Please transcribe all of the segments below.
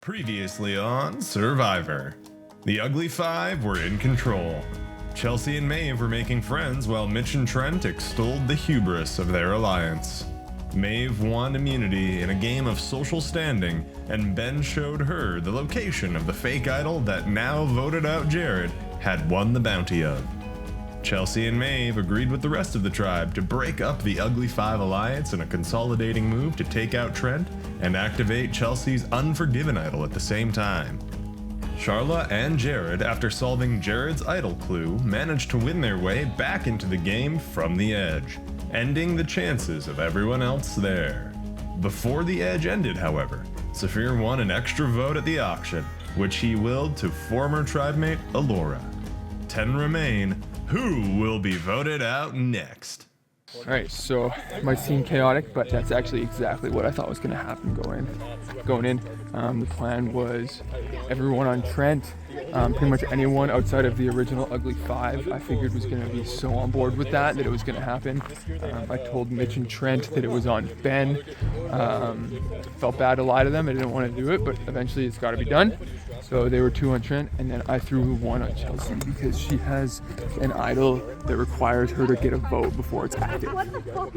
Previously on Survivor. The Ugly Five were in control. Chelsea and Maeve were making friends while Mitch and Trent extolled the hubris of their alliance. Maeve won immunity in a game of social standing, and Ben showed her the location of the fake idol that now voted out Jared had won the bounty of. Chelsea and Maeve agreed with the rest of the tribe to break up the Ugly Five alliance in a consolidating move to take out Trent and activate Chelsea's Unforgiven idol at the same time. Charla and Jared, after solving Jared's idol clue, managed to win their way back into the game from the edge, ending the chances of everyone else there. Before the edge ended, however, Saphir won an extra vote at the auction, which he willed to former tribemate Alora. 10 remain. Who will be voted out next? Alright, so it might seem chaotic, but that's actually exactly what I thought was going to happen going in. The plan was everyone on Trent, pretty much anyone outside of the original Ugly Five, I figured was going to be so on board with that it was going to happen. I told Mitch and Trent that it was on Ben. Felt bad to lie to them. I didn't want to do it, but eventually it's got to be done. So they were 2 on Trent, and then I threw 1 on Chelsea because she has an idol that requires her to get a vote before it's active.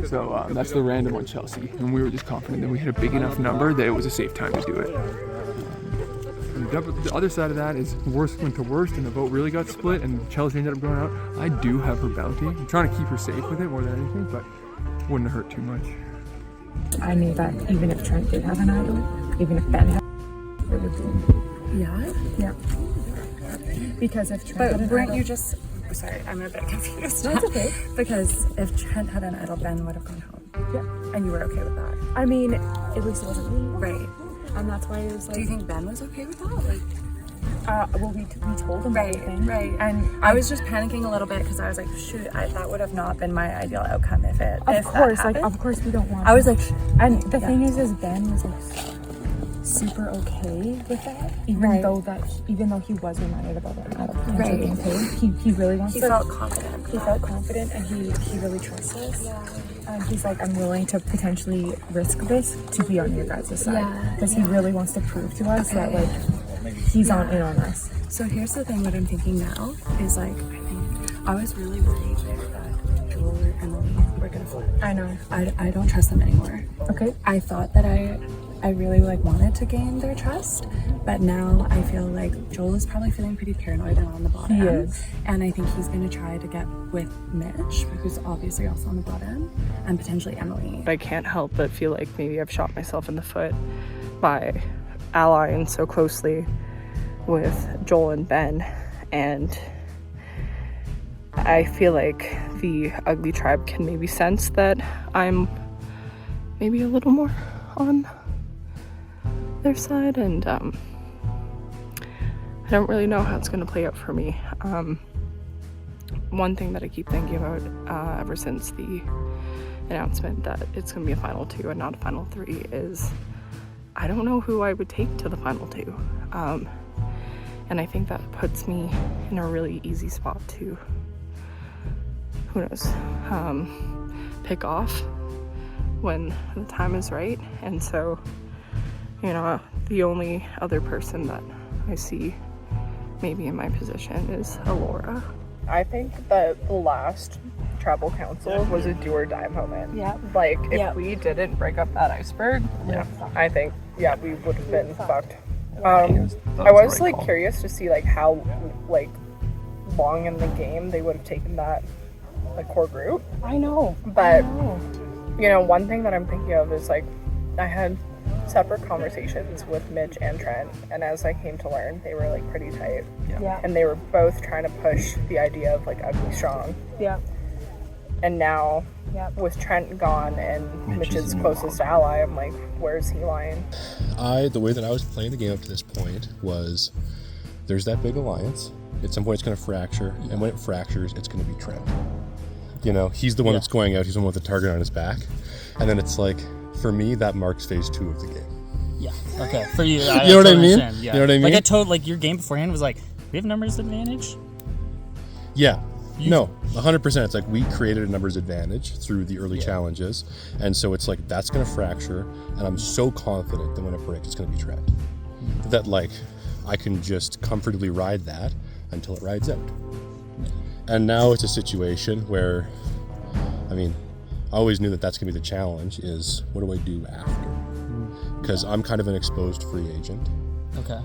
So that's the random on Chelsea, and we were just confident that we had a big enough number that it was a safe time to do it. The other side of that is worst went to worst, and the vote really got split, and Chelsea ended up going out. I do have her bounty. I'm trying to keep her safe with it more than anything, but it wouldn't hurt too much. I knew that even if Trent did have an idol, even if Ben had, it would be. Yeah? Yeah. Because if Trent had an weren't idol, you just... Sorry, I'm a bit confused. That's okay. Because if Trent had an idol, Ben would have gone home. Yeah. And you were okay with that. I mean, at least it wasn't me. Right. And that's why it was like... Do you think Ben was okay with that? Like, well, we told him right, everything. right. And I was just panicking a little bit because I was like, shoot, that would have not been my ideal outcome if that happened. Of course we don't want I was like... And the thing is Ben was like super okay with that, even though he was reminded about that idol potentially being paid. He really wants He to... felt confident. He felt confident, and he really trusts us. Yeah. And he's like, I'm willing to potentially risk this to be on your guys' side. Because he really wants to prove to us that, like, he's in on us. So here's the thing that I'm thinking now is, like, I was really worried there that Joel or Emily were gonna flip. I know. I don't trust them anymore. Okay. I thought that I really wanted to gain their trust, but now I feel like Joel is probably feeling pretty paranoid and on the bottom. He is. And I think he's going to try to get with Mitch, who's obviously also on the bottom, and potentially Emily. I can't help but feel like maybe I've shot myself in the foot by allying so closely with Joel and Ben, and I feel like the Ugly Tribe can maybe sense that I'm maybe a little more on their side, and I don't really know how it's going to play out for me. One thing that I keep thinking about ever since the announcement that it's going to be a final 2 and not a final 3 is I don't know who I would take to the final 2, and I think that puts me in a really easy spot to, who knows, pick off when the time is right. And so, you know, the only other person that I see maybe in my position is Alora. I think that the last tribal council was a do or die moment. Yeah. Like, if we didn't break up that iceberg, I think, we would have been fucked. I was curious to see how long in the game they would have taken that core group. I know. But you know, one thing that I'm thinking of is I had separate conversations with Mitch and Trent, and as I came to learn, they were pretty tight. Yeah. And they were both trying to push the idea of ugly strong. Yeah. And now with Trent gone and Mitch's closest ally, I'm like, where's he lying? The way that I was playing the game up to this point was there's that big alliance. At some point it's going to fracture, and when it fractures, it's going to be Trent. You know, he's the one that's going out, he's the one with the target on his back. And then it's for me, that marks phase 2 of the game. Yeah, okay. For you, you know what I mean? Yeah. You know what I mean? I told, your game beforehand was we have numbers advantage? Yeah. No, 100%. It's we created a numbers advantage through the early challenges. And so it's that's going to fracture. And I'm so confident that when it breaks, it's going to be Trent. that like I can just comfortably ride that until it rides out. And now it's a situation where, I mean, I always knew that that's going to be the challenge, is what do I do after? Because I'm kind of an exposed free agent. Okay.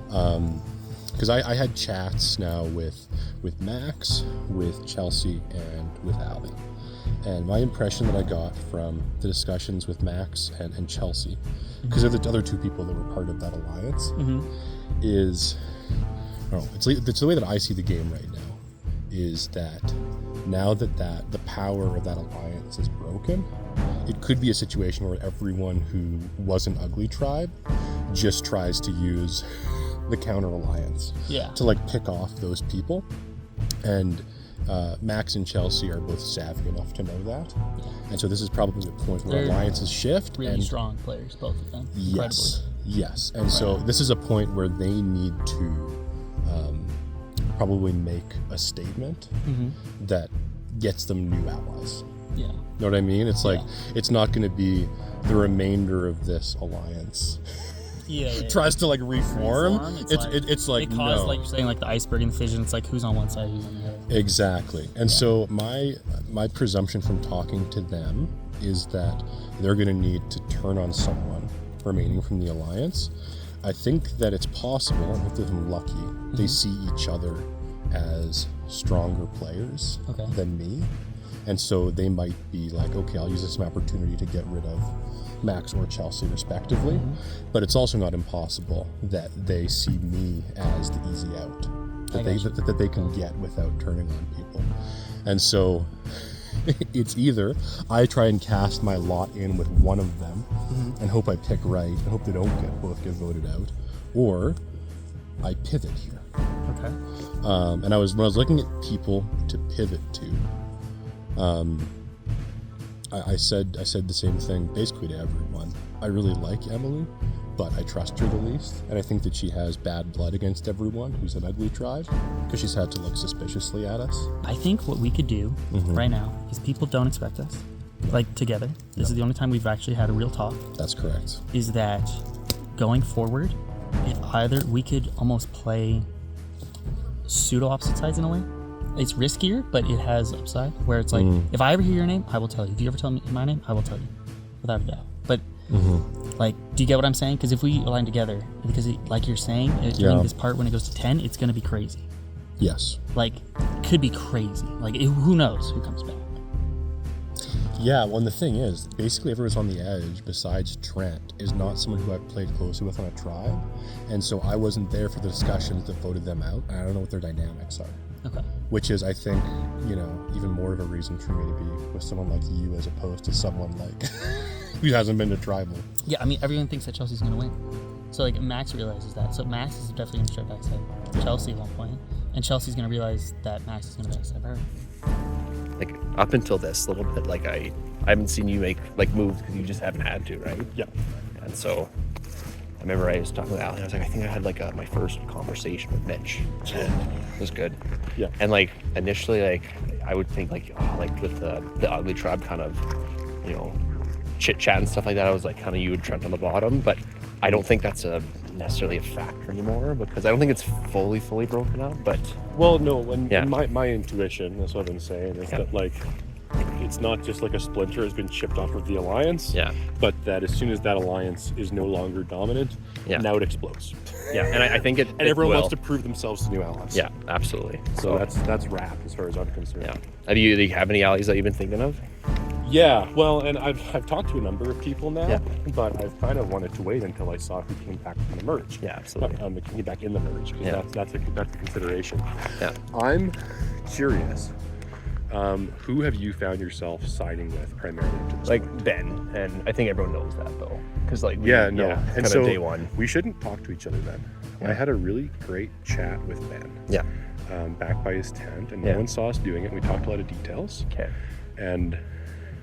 Because I had chats now with Max, with Chelsea, and with Allie. And my impression that I got from the discussions with Max and Chelsea, because they're the other two people that were part of that alliance, is, it's the way that I see the game right now, is that now that the power of that alliance is broken, it could be a situation where everyone who was an ugly tribe just tries to use the counter alliance to like pick off those people. And Max and Chelsea are both savvy enough to know that. And so this is probably the point where alliances shift. Really and strong players, both of them. Yes. And so this is a point where they need to probably make a statement that gets them new allies. Yeah. Know what I mean? It's like, it's not going to be the remainder of this alliance tries to like reform. It's like, it caused, like you're saying, like the iceberg and the fission. It's like who's on one side, who's on the other. Exactly. And so my presumption from talking to them is that they're going to need to turn on someone remaining from the alliance. I think that it's possible, and if I'm lucky, they see each other as stronger players than me. And so they might be like, okay, I'll use this as an opportunity to get rid of Max or Chelsea respectively. But it's also not impossible that they see me as the easy out that they can get without turning on people. And so it's either I try and cast my lot in with one of them and hope I pick right and hope they don't both get voted out, or I pivot here. Okay. And when I was looking at people to pivot to, I said the same thing basically to everyone. I really like Emily, but I trust her the least, and I think that she has bad blood against everyone who's an ugly tribe, because she's had to look suspiciously at us. I think what we could do right now is, people don't expect us, like, together. This is the only time we've actually had a real talk. That's correct. Is that going forward, if either we could almost play pseudo opposite sides in a way. It's riskier, but it has upside, where it's like, if I ever hear your name, I will tell you. If you ever tell me my name, I will tell you, without a doubt. But like, do you get what I'm saying? Because if we align together, because like you're saying, during this part when it goes to 10, it's going to be crazy. Yes. Like, it could be crazy. Like, who knows who comes back? Yeah, well, and the thing is, basically everyone's on the edge besides Trent is not someone who I've played closely with on a tribe. And so I wasn't there for the discussions that voted them out. And I don't know what their dynamics are. Okay. Which is, I think, even more of a reason for me to be with someone like you as opposed to someone like who hasn't been to tribal. Yeah, I mean, everyone thinks that Chelsea's going to win. So, like, Max realizes that. So Max is definitely going to start backside Chelsea at one point. And Chelsea's going to realize that Max is going to backstab her. Like, up until this little bit, like, I haven't seen you make, like, moves because you just haven't had to, right? Yeah. And so I remember I was talking with Allie, I was like, I think I had, like, my first conversation with Mitch. And it was good. Yeah. And, like, initially, like, I would think, like, with the ugly tribe kind of, chit-chat and stuff like that, I was, like, kind of you and Trent on the bottom. But I don't think that's necessarily a factor anymore, because I don't think it's fully broken up. But well, no, my intuition, that's what I've been saying, is that, like, it's not just like a splinter has been chipped off of the alliance, but that as soon as that alliance is no longer dominant, now it explodes. Yeah, and I think it. And everyone wants to prove themselves to new allies. Yeah, absolutely. So that's wrap as far as I'm concerned. Yeah. Do you have any allies that you've been thinking of? Yeah, well, and I've talked to a number of people now, but I've kind of wanted to wait until I saw who came back from the merge. Yeah, absolutely. Came back in the merge, because that's a consideration. Yeah. I'm curious. Who have you found yourself siding with primarily? Like Ben, and I think everyone knows that though, because like and so day one. We shouldn't talk to each other then. I had a really great chat with Ben. Yeah. Back by his tent, and no one saw us doing it. We talked a lot of details. Okay. And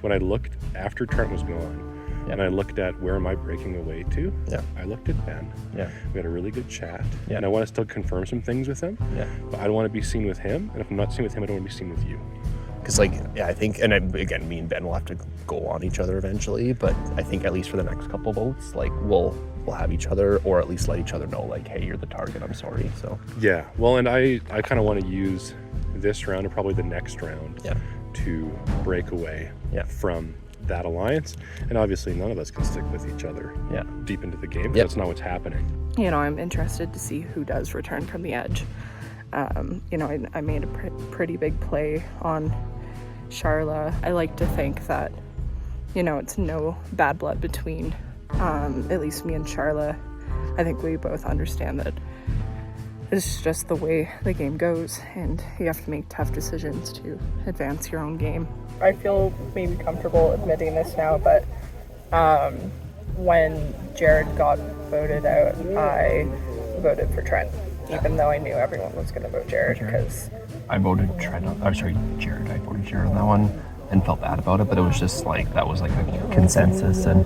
when I looked after Trent was gone, and I looked at where am I breaking away to, I looked at Ben. Yeah. We had a really good chat. Yeah. And I want to still confirm some things with him. Yeah. But I don't want to be seen with him. And if I'm not seen with him, I don't want to be seen with you. Because, I think, and again, me and Ben will have to go on each other eventually, but I think at least for the next couple votes, like, we'll will have each other, or at least let each other know, like, hey, you're the target, I'm sorry. So Yeah, well, and I kind of want to use this round and probably the next round to break away from that alliance. And obviously none of us can stick with each other deep into the game. That's not what's happening. You know, I'm interested to see who does return from the edge. You know, I made a pretty big play on Charla. I like to think that, you know, it's no bad blood between at least me and Charla. I think we both understand that it's just the way the game goes, and you have to make tough decisions to advance your own game. I feel maybe comfortable admitting this now, but when Jared got voted out, I voted for Trent, even though I knew everyone was going to vote Jared, because I voted Jared. I voted Jared on that one and felt bad about it, but it was just like, that was like a consensus, and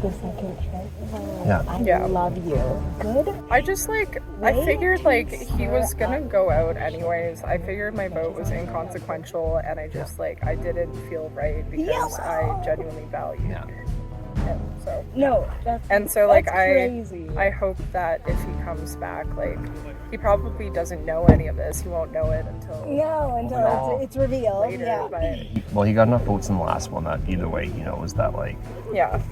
I love you. Good. I just like, I figured like he was gonna go out anyways. I figured my vote was inconsequential, and I just like, I didn't feel right because I genuinely valued him. So I hope that if he comes back, like, he probably doesn't know any of this. He won't know it until it's revealed. Later, well, he got enough votes in the last one that either way he knows that, like,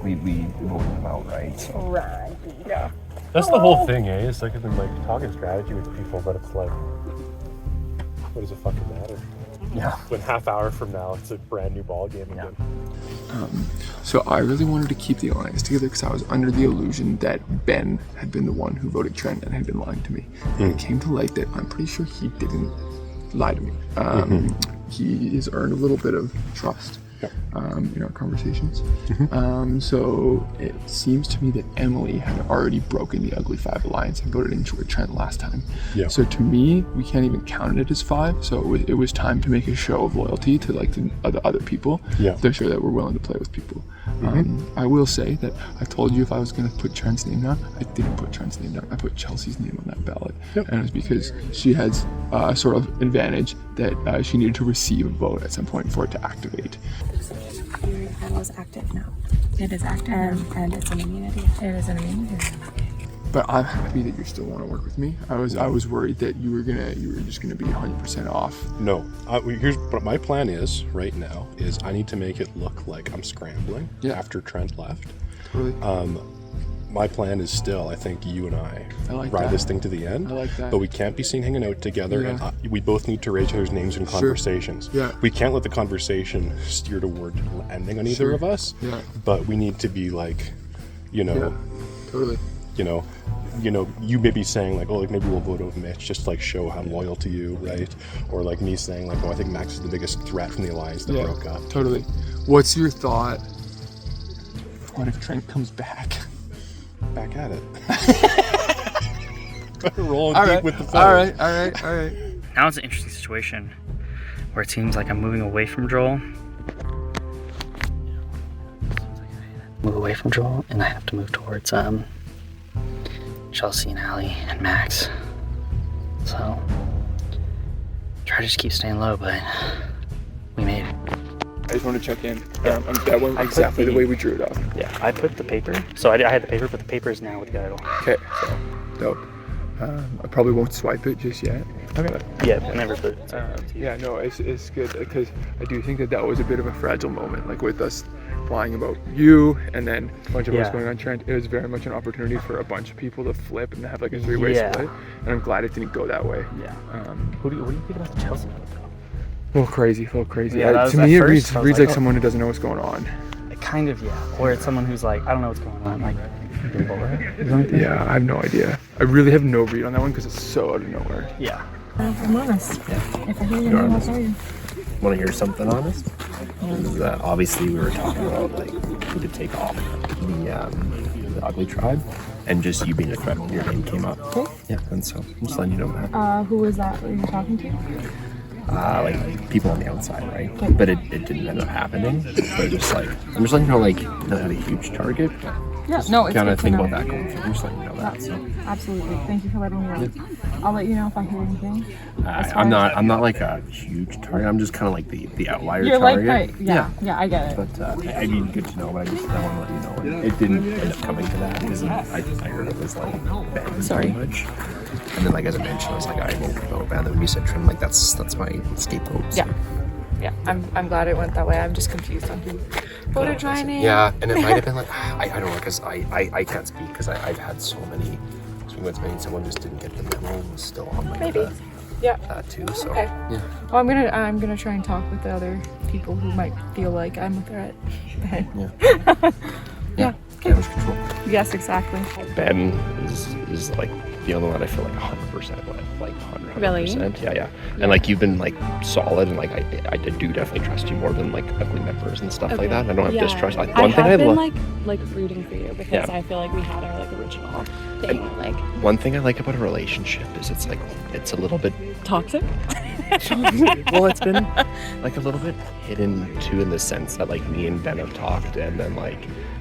we voted him out, right? So. Right. Yeah. That's the whole thing, eh? It's like I've been like talking strategy with people, but it's like, what does it fucking matter? Yeah. When half hour from now, it's a brand new ball game again. So I really wanted to keep the alliance together because I was under the illusion that Ben had been the one who voted Trent and had been lying to me. And it came to light that I'm pretty sure he didn't lie to me. He has earned a little bit of trust in our conversations. So it seems to me that Emily had already broken the Ugly Five alliance and voted in Trent last time. So to me, we can't even count it as 5. So it was time to make a show of loyalty to like the other people to show that we're willing to play with people. I will say that I told you if I was going to put Trent's name down, I didn't put Trent's name down. I put Chelsea's name on that ballot. And it was because she has a sort of advantage that she needed to receive a vote at some point for it to activate. Your panel is active now. It is active and it's an immunity. It is an immunity. But I'm happy that you still want to work with me. I was worried that you were just gonna be 100% off. No, here's what my plan is right now. Is I need to make it look like I'm scrambling after Trent left. Totally. My plan is still, I think you and I like ride that. this thing to the end. I like that. But we can't be seen hanging out together, and we both need to raise each other's names in conversations. We can't let the conversation steer toward ending on either of us. But we need to be like, Totally. You may be saying like, oh, like maybe we'll vote out Mitch just to like show how I'm loyal to you, right? Or like me saying like, oh, I think Max is the biggest threat from the alliance that broke up. Totally. What's your thought? What if Trent comes back? Back at it. Rolling deep with the phone. All right. Now it's an interesting situation where it seems like I'm moving away from Joel. Move away from Joel, and I have to move towards Chelsea and Allie and Max. So try to just keep staying low, but we made it. I just want to check in. That went exactly the way we drew it up. Yeah, I put the paper. So I had the paper, but the paper is now with the idol. Okay, so dope. I probably won't swipe it just yet. Okay. Yeah, I never put it. It's good because I do think that was a bit of a fragile moment, like with us lying about you and then a bunch of us going on Trent. It was very much an opportunity for a bunch of people to flip and have like a 3-way split, and I'm glad it didn't go that way. What do you think about the Chelsea vote, though? A little crazy. Yeah, to me, it reads like someone who doesn't know what's going on. Kind of, or it's someone who's like, I don't know what's going on, like, yeah, I have no idea. I really have no read on that one because it's so out of nowhere. Yeah. I'm honest. If I hear your name, I'll tell you. Want to hear something honest? Is that obviously we were talking about like who to take off the Ugly Tribe, and just you being a threat when your name came up. Okay. Yeah, and so I'm just letting you know that. Who was that you were talking to? Like people on the outside, right? Okay. But it didn't end up happening. But I'm just letting you know, like, not a huge target. Yeah, no, it's Gotta good to think know. about that going forward. Just letting you know that. So. Absolutely. Thank you for letting me know. I'll let you know if I hear anything. I'm not like a huge target. I'm just kind of like the outlier You're target. like, yeah, I get it. But I mean, good to know. But I want to let you know. And it didn't end up coming to that because I heard it was like banned too much. And then, like as I mentioned, I was like, I won't ban them. And you said trim. Like that's my scapegoat. So. Yeah, I'm glad it went that way. I'm just confused on who voted my name. Yeah, and it might have been like I don't know because I can't speak because I've had so many swing votes made. Someone just didn't get the memo and was still on like Maybe. that too. So Okay. yeah. Well, I'm gonna try and talk with the other people who might feel like I'm a threat. Yeah. Damage control. Yes, exactly. Ben is like the only one I feel like 100% with, like 100%. Really? Yeah. And like you've been like solid, and like I do definitely trust you more than like ugly members and stuff like that. I don't have distrust. I have been like rooting for you because I feel like we had our like original thing. And like one thing I like about a relationship is it's a little bit toxic. well, it's been like a little bit hidden too, in the sense that like me and Ben have talked, and then like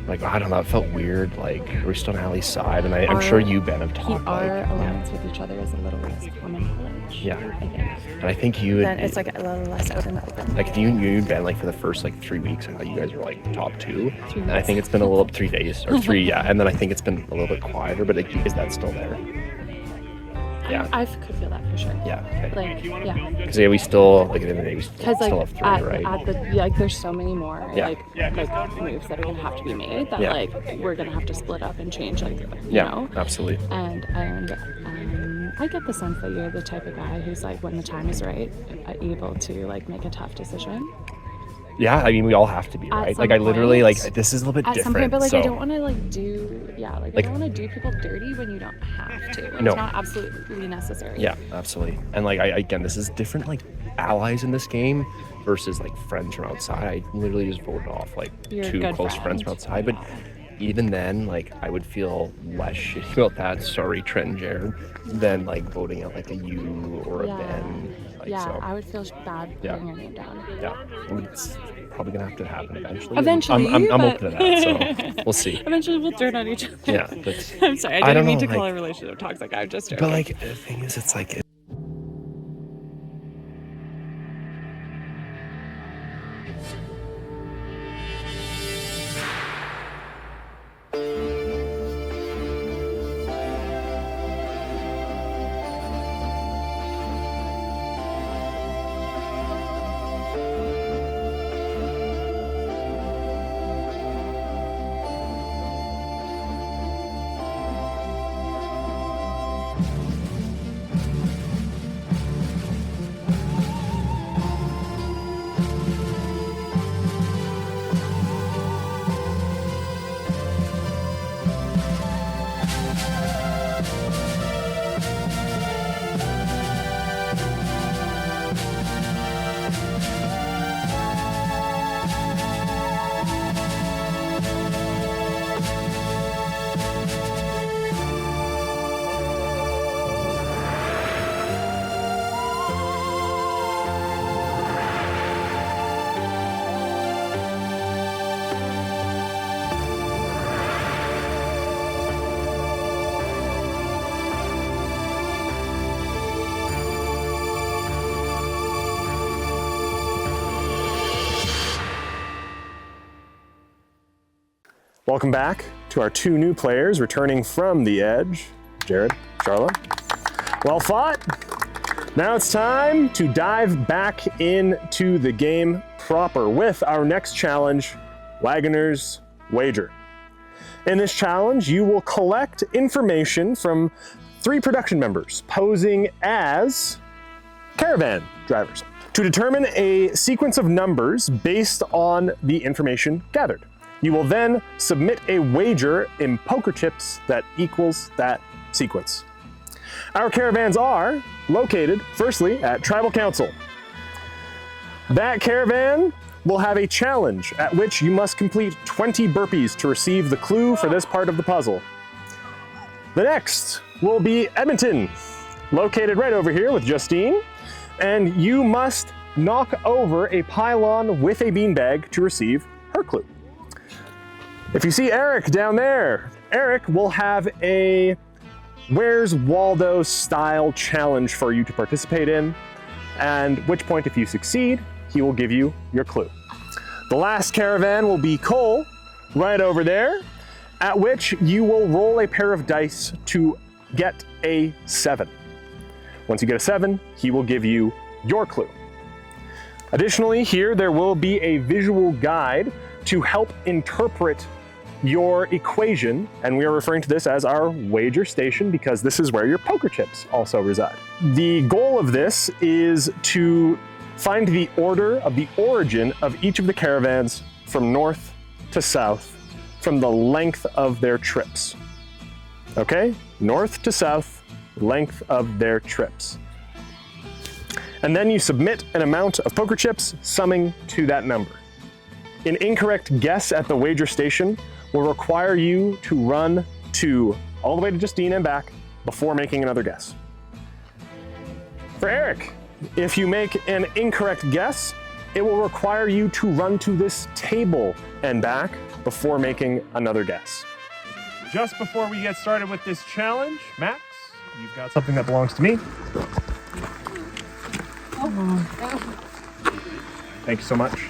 I don't know, it felt weird. Like we're still on Allie's side, and I'm sure you, Ben, have talked. Our alliance with each other is a little less common knowledge. Yeah, I think. And I think you. Then it's like a little less out in the open. Like you and Ben, like for the first like 3 weeks, I thought you guys were like top 2. And I think it's been a little 3 days or 3, yeah. And then I think it's been a little bit quieter. But like, is that still there? Yeah. I could feel that for sure. Yeah. Okay. Like, yeah. Because we still, like at the end of the day, we still have 3, right? At the like, there's so many more like moves that are gonna have to be made that like we're gonna have to split up and change, like you know. Absolutely. And I get the sense that you're the type of guy who's like, when the time is right, able to like make a tough decision. Yeah, I mean, we all have to be, right? Like, I literally, like, this is a little bit different. At some point, but like, so. I don't want to like do, I don't want to do people dirty when you don't have to. When it's not absolutely necessary. Yeah, absolutely. And like, again, this is different, like, allies in this game versus like friends from outside. I literally just voted off like You're 2 close friends from outside, but even then, like, I would feel less shitty about that. Sorry, Trent and Jared, than like voting out like a you or a Ben. Like, so. I would feel bad putting your name down. Yeah, I mean, it's probably gonna have to happen eventually. Eventually, I'm open to that, so we'll see. Eventually, we'll turn on each other. Yeah, but I'm sorry, I didn't mean to call a relationship toxic. I'm just joking. But like, the thing is, it's like. Welcome back to our 2 new players returning from the edge. Jared, Charlotte. Well fought. Now it's time to dive back into the game proper with our next challenge, Wagoner's Wager. In this challenge, you will collect information from 3 production members posing as caravan drivers to determine a sequence of numbers based on the information gathered. You will then submit a wager in poker chips that equals that sequence. Our caravans are located, firstly, at Tribal Council. That caravan will have a challenge at which you must complete 20 burpees to receive the clue for this part of the puzzle. The next will be Edmonton, located right over here with Justine, and you must knock over a pylon with a beanbag to receive her clue. If you see Eric down there, Eric will have a Where's Waldo style challenge for you to participate in, and which point, if you succeed, he will give you your clue. The last caravan will be Cole, right over there, at which you will roll a pair of dice to get a 7. Once you get a 7, he will give you your clue. Additionally, here there will be a visual guide to help interpret your equation, and we are referring to this as our wager station because this is where your poker chips also reside. The goal of this is to find the order of the origin of each of the caravans from north to south, from the length of their trips. Okay? North to south, length of their trips. And then you submit an amount of poker chips summing to that number. An incorrect guess at the wager station will require you to run all the way to Justine and back before making another guess. For Eric, if you make an incorrect guess, it will require you to run to this table and back before making another guess. Just before we get started with this challenge, Max, you've got something that belongs to me. Thank you so much.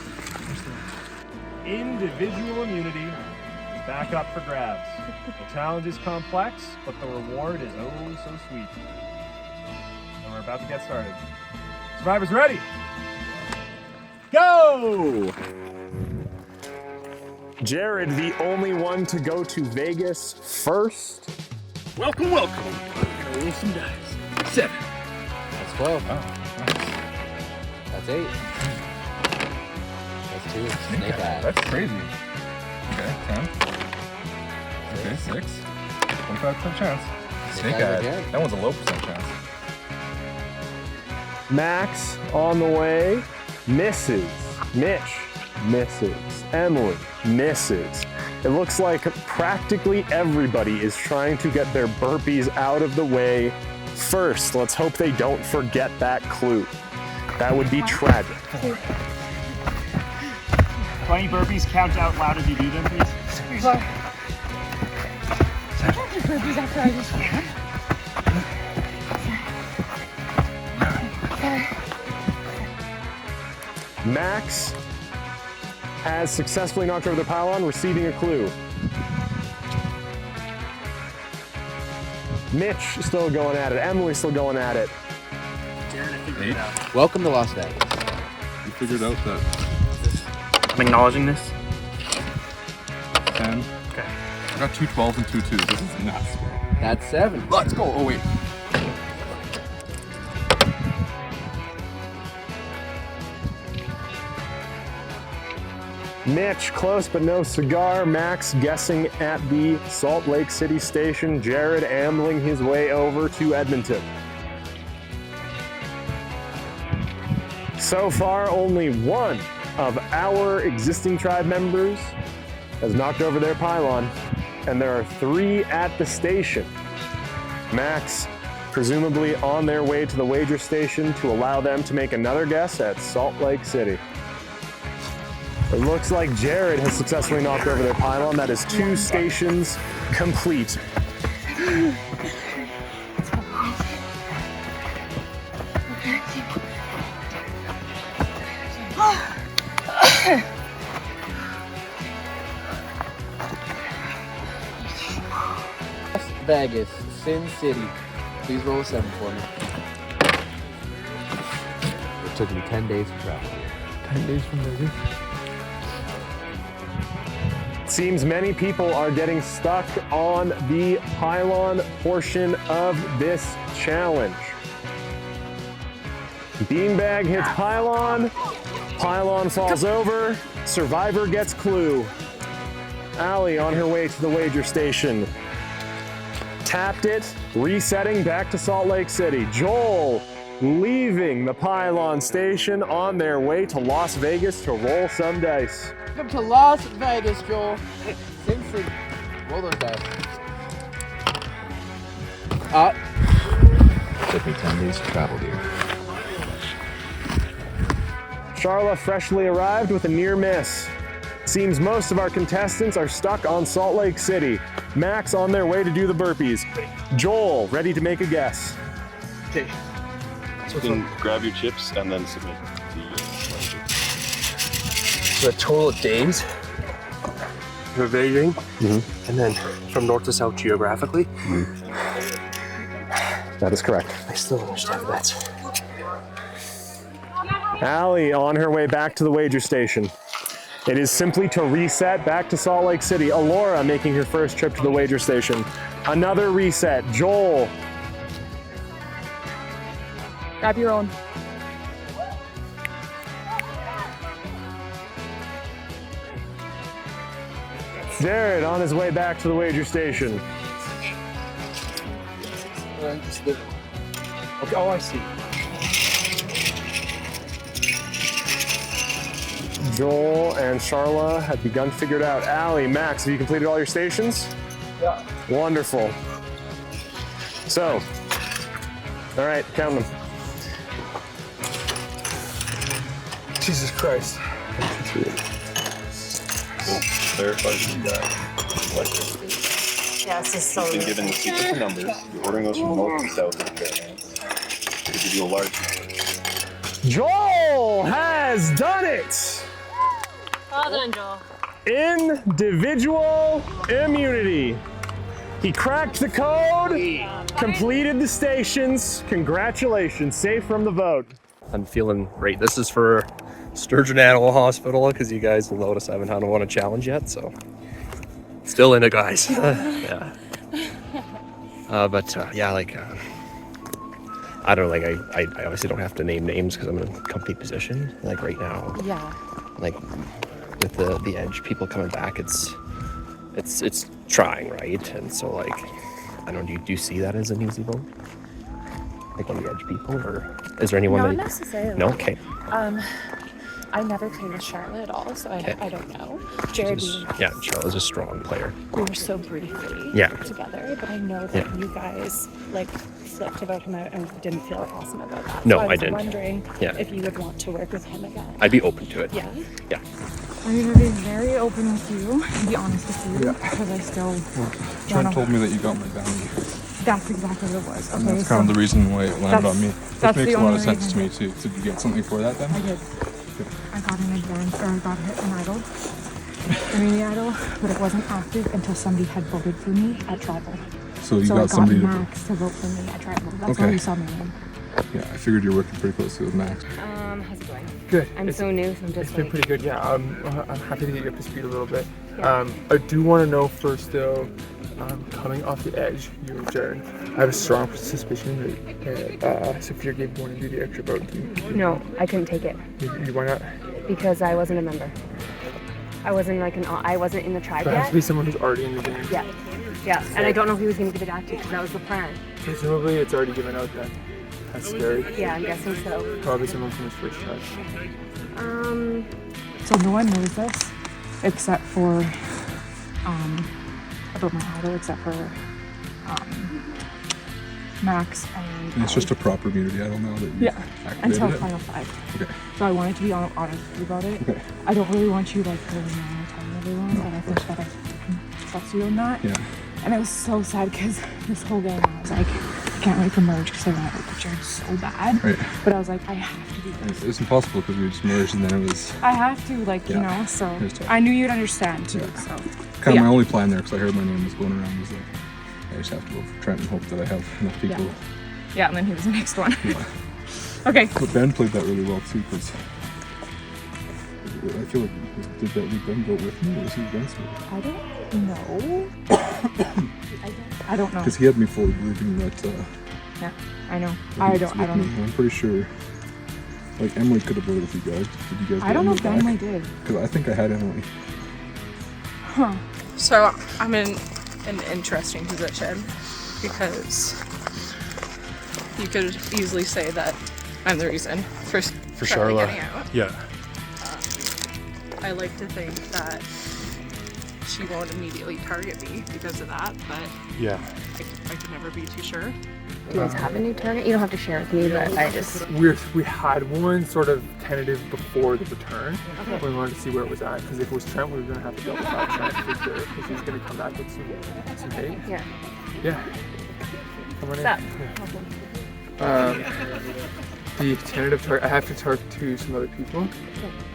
Individual immunity is back up for grabs. The challenge is complex, but the reward is oh so sweet. And we're about to get started. Survivors ready? Go! Jared, the only one to go to Vegas first. Welcome, welcome. Gonna roll some dice. 7. That's 12. Oh, nice. That's 8. That's 2. Snake eyes. That's crazy. Okay, 10. Okay, 6. 25% chance. Snake eyes. That one's a low percent chance. Max on the way. Misses. Mitch misses. Emily misses. It looks like practically everybody is trying to get their burpees out of the way first. Let's hope they don't forget that clue. That would be tragic. 20 burpees, count out loud as you do them, please. 4. 20 burpees after I just ran. 5. Max has successfully knocked over the pylon, receiving a clue. Mitch still going at it. Emily still going at it. Darren, I figured it out. Welcome to Las Vegas. You figured out that. I'm acknowledging this. 10. Okay. I got 2 12s and 2 2s. This is nuts. That's 7. Let's go. Oh, wait. Mitch, close but no cigar. Max guessing at the Salt Lake City station. Jared ambling his way over to Edmonton. So far, only one of our existing tribe members has knocked over their pylon, and there are 3 at the station. Max, presumably on their way to the wager station to allow them to make another guess at Salt Lake City. It looks like Jared has successfully knocked over their pylon. That is 2 stations complete. Las Vegas, Sin City. Please roll a 7 for me. It took me 10 days to travel here. 10 days from Vegas. Seems many people are getting stuck on the pylon portion of this challenge. Beanbag hits pylon, pylon falls over, survivor gets clue. Allie on her way to the wager station. Tapped it, resetting back to Salt Lake City. Joel leaving the pylon station on their way to Las Vegas to roll some dice. Welcome to Las Vegas, Joel. Sin City. Roll those dice. Up. Took me 10 days to travel here. Charla freshly arrived with a near miss. Seems most of our contestants are stuck on Salt Lake City. Max on their way to do the burpees. Joel, ready to make a guess. Okay. You can grab your chips and then submit the So a total of days of evading, and then from north to south geographically. That is correct. I still don't understand that. Allie on her way back to the wager station. It is simply to reset back to Salt Lake City. Alora making her first trip to the wager station. Another reset. Joel. Grab your own. Jared on his way back to the wager station. Okay, oh, I see. Joel and Charla have begun to figure it out. Allie, Max, have you completed all your stations? Yeah. Wonderful. So, all right, count them. Jesus Christ. Clarify you got. Yeah, it's just so You've been given the sequence of numbers. You're ordering those from north to south of the caravans. They give you a large. Joel has done it! Well done, Joel. Individual immunity. He cracked the code, completed the stations. Congratulations, safe from the vote. I'm feeling great. This is for Sturgeon Animal Hospital, because you guys will notice I haven't had one a challenge yet, so still in it, guys. Yeah. Yeah, like I don't know, like I obviously don't have to name names because I'm in a company position. Like right now, Yeah. like with the edge people coming back, it's trying, right? And so like I don't know, do you see that as an easy vote? Like on the edge people, or is there anyone Not that necessarily. No, okay. I never played with Charlotte at all, so I don't know. Jared, Yeah, Charlotte's a strong player. we were so briefly Yeah. together, but I know that you guys like flipped about him out and didn't feel awesome about that. No, so I was didn't. Wondering Yeah. if you would want to work with him again. I'd be open to it. Yeah. Yeah. I'm gonna be very open with you, to be honest with you, because I still Trent told me that you got my bounty. That's exactly what it was. Okay, And that's kind of the reason why it landed on me. Which that's makes the a lot only of sense to reason. me too. Did you get something for that then? I did. I got an advance, or I got an idol, community idol, but it wasn't active until somebody had voted for me at tribal. So you I got got somebody to Max to vote for me at tribal. That's why Okay. you saw me in. Yeah, I figured you're working pretty closely with Max. How's it going? Good. I'm so new, so I'm just It's been like, pretty good, yeah. I'm happy to get you up to speed a little bit. Yeah. I do want to know first, though, coming off the edge, you and Jared, I have a strong suspicion that Sophia gave one of you the extra vote. no, I couldn't take it Why not? because I wasn't a member. I wasn't like I wasn't in the tribe There has yet. to be someone who's already in the game. Yeah, yeah, and I don't know who he was going to give it back to because that was the plan. Presumably, it's already given out then. That's scary. Yeah, I'm guessing so. Probably someone from his first tribe. So no one knows this, except for, about my idol, except for, Max and And it's just a proper immunity. I don't know that you yeah, activated until it. final five. Okay. So I wanted to be honest with you about it. Okay. I don't really want you like going around and telling everyone, but I think that I can trust you on that. Yeah. And it was so sad because this whole game I was like, I can't wait for merge because I want to work with Jared so bad. Right. But I was like, I have to do this. It's impossible because we just merged and then it was I have to, like, you Yeah. know, so It was tough. I knew you'd understand too. So kind of my only plan there because I heard my name was going around was like I just have to go for Trent and hope that I have enough people. Yeah, and then he was the next one. Okay. But Ben played that really well too because I feel like did Ben go with me or was he against me? I don't know. I don't know. Because he had me fully believing that. Yeah, I know. that I he don't. was with me. I'm pretty sure. Like Emily could have voted with you guys. Did you guys? I don't know if Emily did. Because I think I had Emily. Huh. So I'm in an interesting position because you could easily say that I'm the reason for Charlotte getting out. Yeah. I like to think that she won't immediately target me because of that, but Yeah. I can never be too sure. Do you guys have a new target? You don't have to share with me, but I just... We had one sort of tentative before the return. Okay. We wanted to see where it was at, because if it was Trent, we were going to have to double back Trent for sure, because he's going to come back with some hate. Yeah. Yeah. Come on in. What's Yeah. The tentative target, I have to talk to some other people,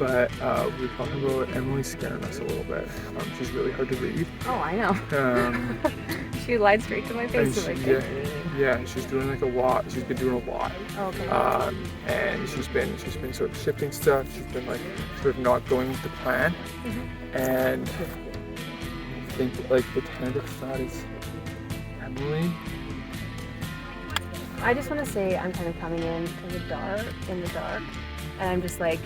but we're talking about Emily scaring us a little bit. She's really hard to read. Oh, I know. She lied straight to my face. Yeah, she's doing like a lot. She's been doing a lot. Okay. And she's been sort of shifting stuff. She's been like sort of not going with the plan. And I think like the tentative thought is Emily. I just want to say I'm kind of coming in the dark, and I'm just like,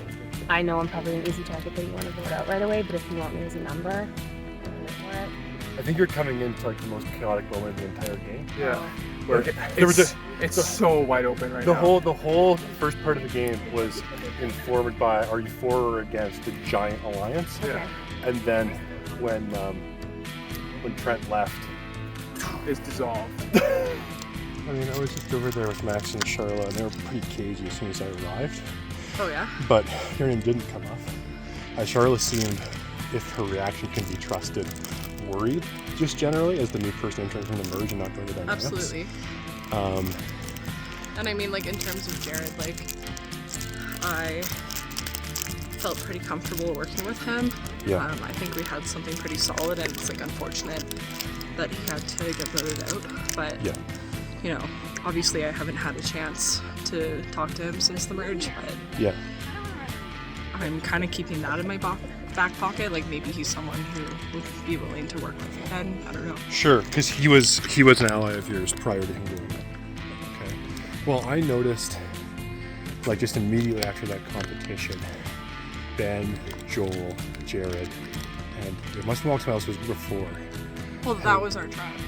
I know I'm probably an easy target that you want to vote out right away, but if you want me as a number, I'm going for it. I think you're coming into like the most chaotic moment of the entire game. Yeah. Where It's so wide open right now. The whole first part of the game was informed by, are you for or against the giant alliance? Yeah. And then when Trent left, it's dissolved. I mean, I was just over there with Max and Charlotte, and they were pretty cagey as soon as I arrived. Oh yeah? But your name didn't come up. Charlotte seemed, if her reaction can be trusted, worried, just generally, as the new person entering from the merge and not knowing the dynamics. Absolutely. And I mean, like, in terms of Jared, like, I felt pretty comfortable working with him. Yeah. I think we had something pretty solid, and it's, like, unfortunate that he had to get voted out. But, yeah. You know, obviously I haven't had a chance to talk to him since the merge, but yeah, I'm kind of keeping that in my back pocket. Like, maybe he's someone who would be willing to work with again. I don't know. Sure, because he was an ally of yours prior to him doing that. Okay. Well, I noticed, like, just immediately after that competition, Ben, Joel, Jared, and it must have been someone else was before. Well, that was our tribe.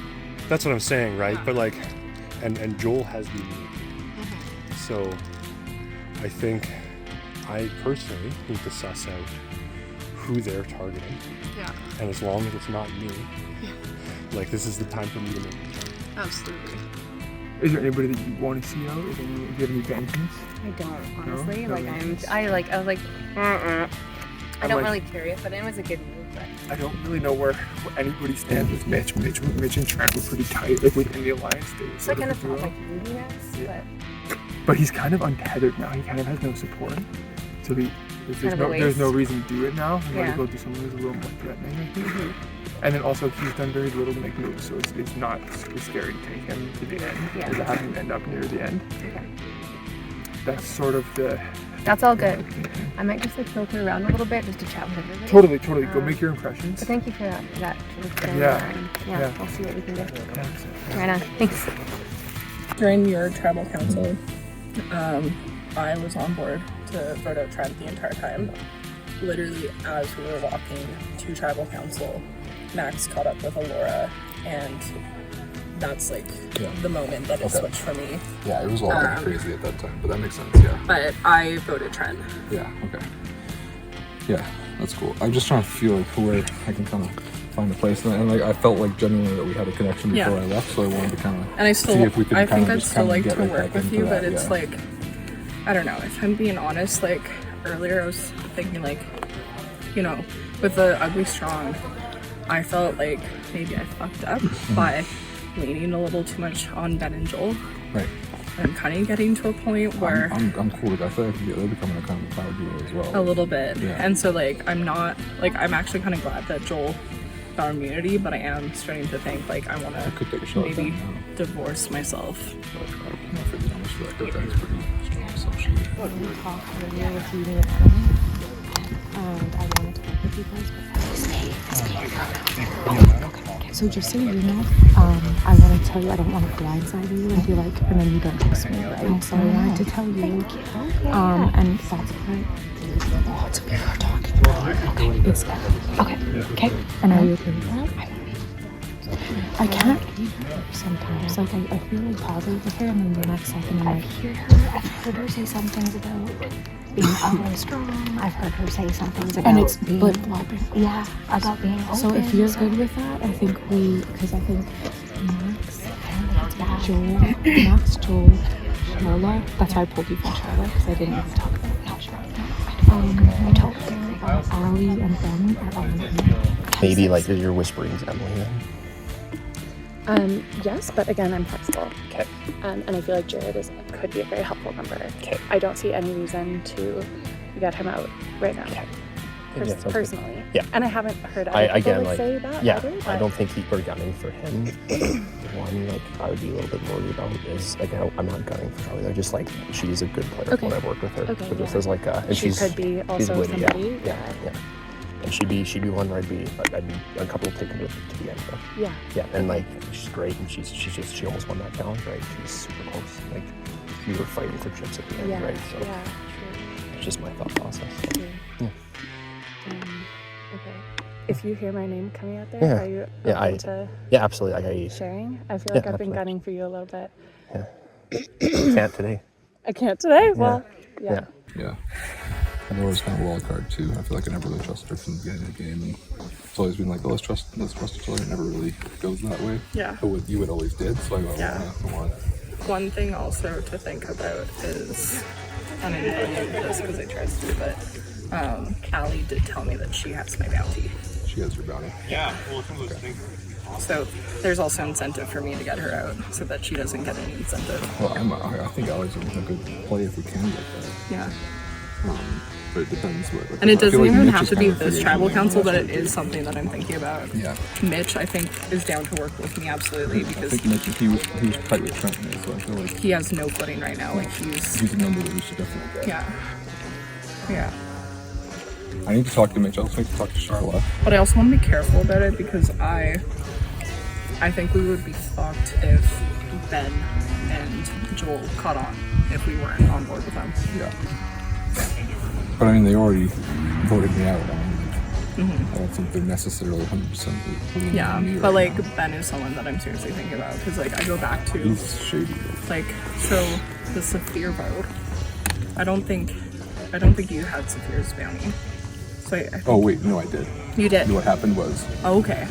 That's what I'm saying, right? Yeah. But like, and Joel has the immunity. So I think I personally need to suss out who they're targeting. Yeah. And as long as it's not me, like, this is the time for me to make the choice. Absolutely. Is there anybody that you want to see out? Do you have any vengeance? I don't, honestly. No? Like, I was like, I don't really care yet, but it was a good move. But I don't really know where anybody stands with Mitch. Mitch and Trent were pretty tight, like within the alliance. So I kind of felt like moodiness, but he's kind of untethered now. He kind of has no support. So there's no reason to do it now. He might as well do something that's a little more threatening, I think. And then also, he's done very little to make moves, so it's not super scary to take him to the end, or to have him end up near the end. Okay. That's sort of the... That's all good. I might just like filter around a little bit just to chat with everybody. Totally. Go make your impressions. But thank you for that. Yeah. We'll see what we can do. Right on. Thanks. During your tribal council, I was on board to vote out Trent the entire time. Literally, as we were walking to tribal council, Max caught up with Alora, and that's like the moment that it switched for me. Yeah, it was all kind of crazy at that time, but that makes sense, yeah. But I voted Trent. Yeah, okay. Yeah, that's cool. I'm just trying to feel like where I can kind of find a place, and like I felt like genuinely that we had a connection before I left, so I wanted to kind of see if we could I kind think of I'd just still kind of like get to work with you, but it's yeah. like, I don't know, if I'm being honest, like earlier I was thinking like, you know, with the Ugly Strong, I felt like maybe I fucked up by leaning a little too much on Ben and Joel. Right. I'm kind of getting to a point where I'm cool with that. I feel like they're becoming a kind of a power duo as well. a little bit. Yeah. And so like I'm actually kind of glad that Joel got immunity, but I am starting to think like I want to maybe divorce myself. And I wanted to work with you guys, but so just so you know, I want to tell you I don't want to blindside you and be like, and then you don't text me, right? So I wanted to tell you, and that's why lots of people are talking about it. Okay, it's okay. And are you okay with that? I can't read her sometimes. Like I feel like positive with her, and then the next second I've heard her say some things about being ugly strong. I've heard her say some things about and it's flip-flopping. Yeah, about being open. So if you're good with that, I think because I think Max, I don't think it's bad. Max told Charla. That's why I pulled you from Charla, because I didn't really talk about it. I told Ali and Ben are on the Maybe like you're whispering to Emily then. Yes, but again, I'm flexible. Okay. And I feel like Jared could be a very helpful member. Okay. I don't see any reason to get him out right now. Okay. Personally. Yeah. And I haven't heard other people say that either. I don't think we're gunning for him. One, like, I would be a little bit worried about is, like, I'm not gunning for Charlie. I just, like, she's a good player when I've worked with her. Okay, So just as, like, and she could be also witty, somebody. Yeah. And she'd be one where I'd be uncomfortable taking her to the end of. Yeah. Yeah, and, like, she's great, and she almost won that challenge, right? She's super close. Like, we were fighting for chips at the end, right? So it's just my thought process. Yeah. Okay. If you hear my name coming out there, are you open to absolutely. sharing? I feel like I've been gunning for you a little bit. Yeah. Can't today. I can't today? Well, Yeah. And Laura's kind of a wild card too. I feel like I never really trusted her from the beginning of the game, and it's always been like, oh, let's trust each other. It never really goes that way. Yeah. But you would always did, so I go, on. One thing also to think about is, and I didn't know this because I trust you, but Callie did tell me that she has my bounty. She has your bounty. Yeah, well, if I'm listening. So there's also incentive for me to get her out so that she doesn't get any incentive. Well, I think Allie's a good play if we can get that. Yeah. But it depends what. And it doesn't even have to be kind of this tribal council, but it is something that I'm thinking about. Yeah. Mitch, I think, is down to work with me absolutely because I think Mitch, he was tight with Trenton, so I feel like he has no footing right now. Like he's a number that we should definitely get. Yeah. I need to talk to Mitch. I also need to talk to Charlotte. But I also want to be careful about it because I think we would be fucked if Ben and Joel caught on if we weren't on board with them. Yeah. But I mean, they already voted me out. I don't think they're necessarily 100%. Yeah, but like Ben is someone that I'm seriously thinking about because like I go back to he's shady. Like so the Saphir vote. I don't think you had Saphir's bounty. So I think wait, no, I did. You did. What happened was. Oh, okay.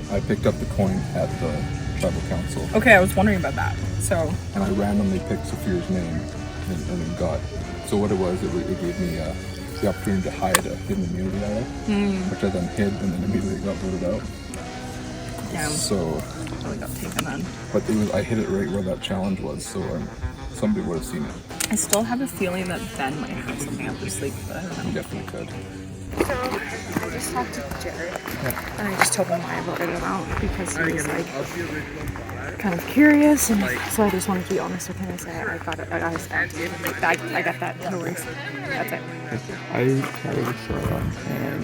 I picked up the coin at the tribal council. Okay, I was wondering about that. So. And I randomly picked Saphir's name and then got. So what it was, it gave me the opportunity to hide a hidden immunity idol, which I then hid and then immediately got voted out. Damn. So. Really got taken then. But I hit it right where that challenge was, so somebody would have seen it. I still have a feeling that Ben might have something up his sleeve, but I don't know. He definitely could. So I just talked to Jared, and I just told him why I voted him out because he was like kind of curious, and so I just wanted to be honest with him. I said I got it. I got that. No worries. That's it. I chatted with Sarah and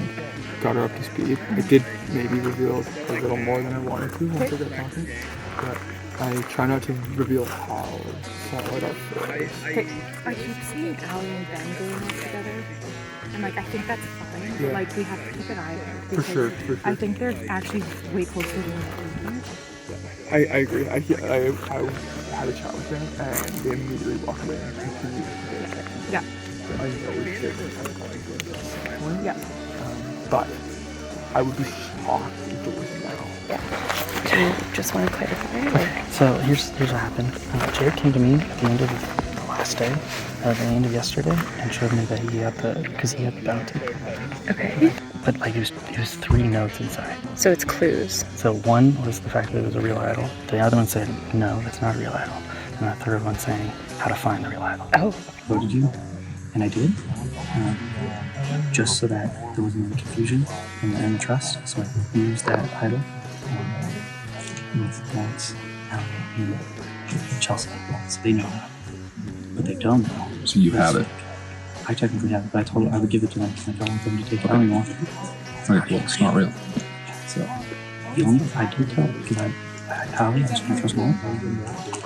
got her up to speed. I did maybe reveal a little more than I wanted to once I got talking, but I try not to reveal how solid our fit is. I keep seeing Allie and Ben doing it together, and like I think that's fine. Yeah. Like we have to keep an eye on it. For sure. I think they're actually way closer than we think. I agree. I had a chat with them and they immediately walked away and continued to do. Yeah. I know we should have one. Yeah. But I would be shocked if it was now. Yeah. Do you just want to clarify? So here's what happened. Jared came to me at the end of the last day, at the end of yesterday, and showed me that he had the bounty. Okay. But like it was 3 notes inside. So it's clues. So one was the fact that it was a real idol. The other one said, no, that's not a real idol. And the third one saying how to find the real idol. Oh. Voted you, and I did. Just so that there wasn't any confusion in the trust. So I used that idol with Lance, and Chelsea. So they know that. But they don't know. So you have it? I technically have it, but I told them I would give it to them. Like, I want them to take it. I don't even want it. Right, well, it's not real. So, the only I did tell, because I had Allie, I was my first one.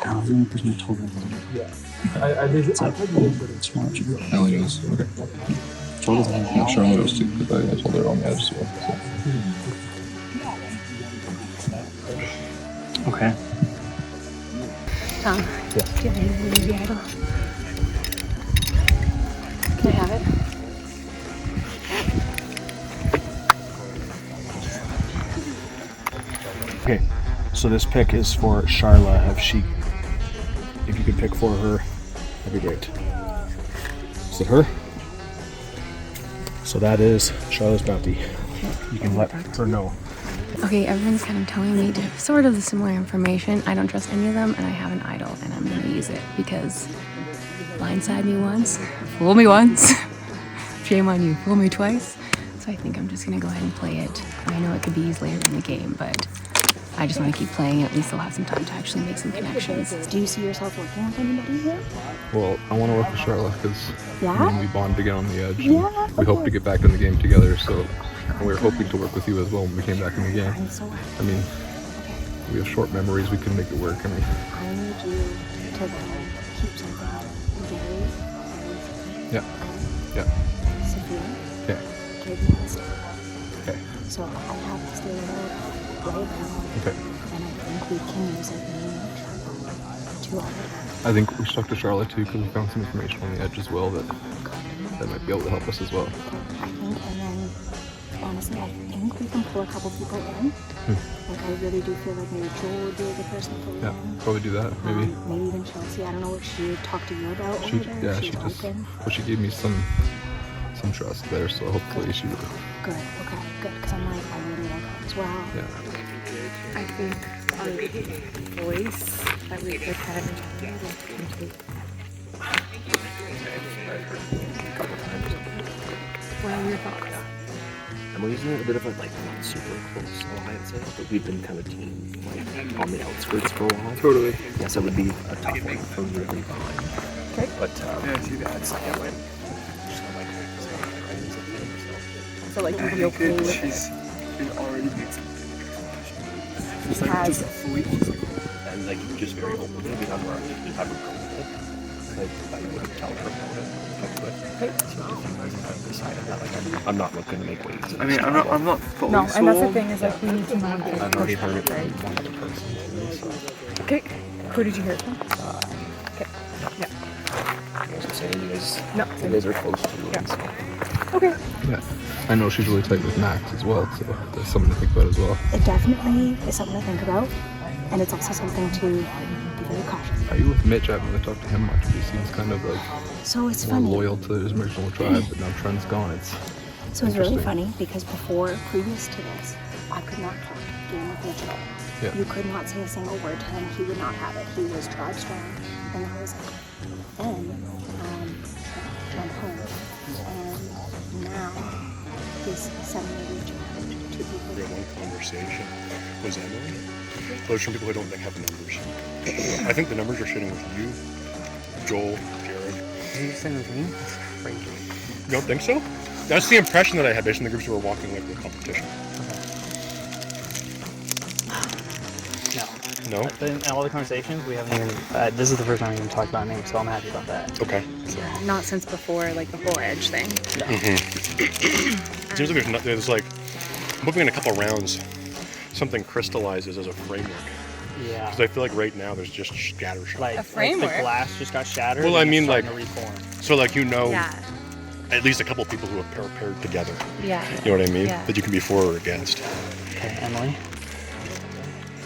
Allie's the only person I told them. I did. It's like, it's smart. Allie knows. Okay. Joel doesn't have it. Charlotte knows too, because I told her on the edge as well. So. Okay. Tom, do you have any immunity idol? Can I have it? Okay, so this pick is for Charla. If she if you could pick for her, that'd be great. Is it her? So that is Charlotte's bounty. You can let her know. Okay, everyone's kind of telling me sort of the similar information. I don't trust any of them, and I have an idol, and I'm going to use it because blindside me once, fool me once, shame on you, fool me twice. So I think I'm just going to go ahead and play it. I know it could be used later in the game, but I just want to keep playing. At least I'll have some time to actually make some connections. Do you see yourself working with anybody here? Well, I want to work with Charlotte because we bond to get on the edge. Yeah, we hope to get back in the game together, so and we were hoping to work with you as well when we came back in the game. I'm so happy. I mean, we have short memories, we can make it work. I mean, I need you to keep something very, yeah. Sophia. Okay. Gave me this. Okay. So I have to stay with her right now. Okay. And I think we can use it to our advantage. I think we stuck to Charlotte too because we found some information on the edge as well that might be able to help us as well. I think, and then honestly, I think we can pull a couple people in. Like I really do feel like maybe Joel would be a good person to pull in. Yeah, probably do that. Maybe. Maybe even Chelsea. I don't know what she talked to you about. She gave me some trust there, so hopefully she will. Good. Okay. Good. Because I'm like, I really like her as well. Yeah. I think our voice that we had can take. What are your thoughts? I'm using a bit of a like not super close alliance, but we've been kind of team like on the outskirts for a while. Totally. Yes, it would be a tough one for really behind. Okay. But that second win. So like you'd be okay with it? She's already made some. She has. And like just very openly, we have our like I would tell her about it. Okay. So if you guys have decided that, like I'm not looking to make waves. I mean, I'm not fully No, and that's the sold. thing is like we need to know. I've already heard it from one other person. Okay. Who did you hear it from? Okay. Yeah. I was saying you guys are close to me. Yeah. So. Okay. Yeah. I know she's really tight with Max as well, so that's something to think about as well. It definitely is something to think about, and it's also something to be very cautious. Are you with Mitch? I haven't really talked to him much. He seems kind of like So it's more funny. loyal to his original tribe, but now Trent's gone. It's So it's really funny because previous to this, I could not talk game with Mitch at all. Yeah. You could not say a single word to him. He would not have it. He was tribe strong, and that was it. Then went home, and now he's suddenly reaching out to people. One conversation was Emily. Those are some people who don't have numbers. I think the numbers are sitting with you, Joel, Jared. Are you saying with me? You don't think so? That's the impression that I had based on the groups who were walking away from the competition. No. No? In all the conversations, we haven't even. This is the first time we even talked about names, so I'm happy about that. Okay. Yeah, not since before, like the whole edge thing. It seems like there's like, moving in a couple rounds, something crystallizes as a framework. Yeah. Because I feel like right now there's just scattershot. Like, A framework? Like the glass just got shattered. Well, I and it's mean, like, starting to reform. so like Yeah. at least a couple of people who are paired together. Yeah. You know what I mean? Yeah. That you can be for or against. Okay, Emily.